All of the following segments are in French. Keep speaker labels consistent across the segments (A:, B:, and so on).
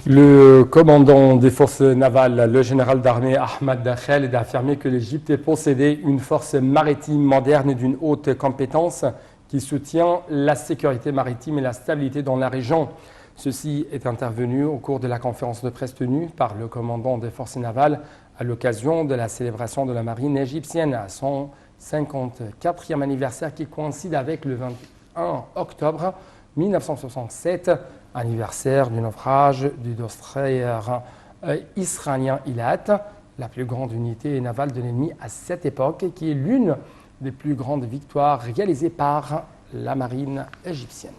A: Le commandant des forces navales, le général d'armée Ahmad Khaled, a affirmé que l'Égypte possédait une force maritime moderne d'une haute compétence qui soutient la sécurité maritime et la stabilité dans la région. Ceci est intervenu au cours de la conférence de presse tenue par le commandant des forces navales à l'occasion de la célébration de la marine égyptienne à son 54e anniversaire qui coïncide avec le 21 octobre 1967, anniversaire du naufrage du destroyer israélien Eilat, la plus grande unité navale de l'ennemi à cette époque, qui est l'une des plus grandes victoires réalisées par la marine égyptienne.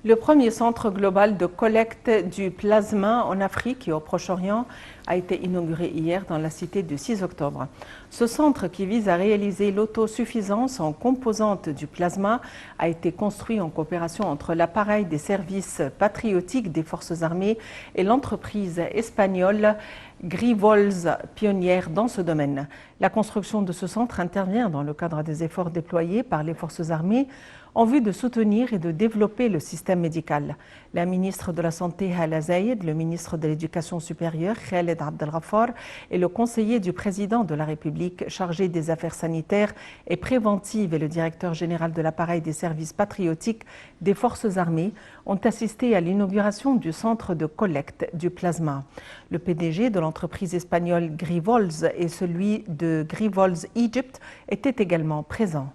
B: Le premier centre global de collecte du plasma en Afrique et au Proche-Orient a été inauguré hier dans la cité du 6 octobre. Ce centre, qui vise à réaliser l'autosuffisance en composantes du plasma, a été construit en coopération entre l'appareil des services patriotiques des forces armées et l'entreprise espagnole Grifols, pionnière dans ce domaine. La construction de ce centre intervient dans le cadre des efforts déployés par les forces armées en vue de soutenir et de développer le système médical. La ministre de la Santé, Hala Zayed, le ministre de l'Éducation supérieure, Khaled Abdelghafar, et le conseiller du président de la République chargé des affaires sanitaires et préventives et le directeur général de l'appareil des services patriotiques des forces armées ont assisté à l'inauguration du centre de collecte du plasma. Le PDG de l'entreprise espagnole Grifols et celui de Grifols Egypt étaient également présents.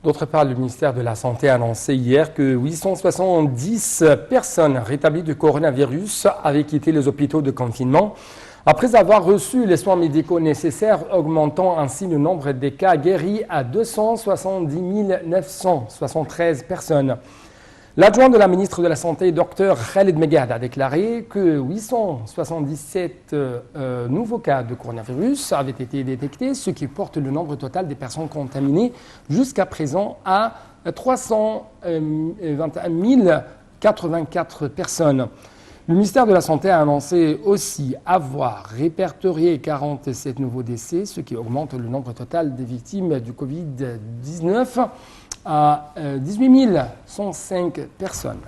A: D'autre part, le ministère de la Santé a annoncé hier que 870 personnes rétablies du coronavirus avaient quitté les hôpitaux de confinement après avoir reçu les soins médicaux nécessaires, augmentant ainsi le nombre des cas guéris à 270 973 personnes. L'adjoint de la ministre de la Santé, Dr Khaled Megad, a déclaré que 877 nouveaux cas de coronavirus avaient été détectés, ce qui porte le nombre total des personnes contaminées jusqu'à présent à 321 084 personnes. Le ministère de la Santé a annoncé aussi avoir répertorié 47 nouveaux décès, ce qui augmente le nombre total des victimes du Covid-19 à 18 105 personnes.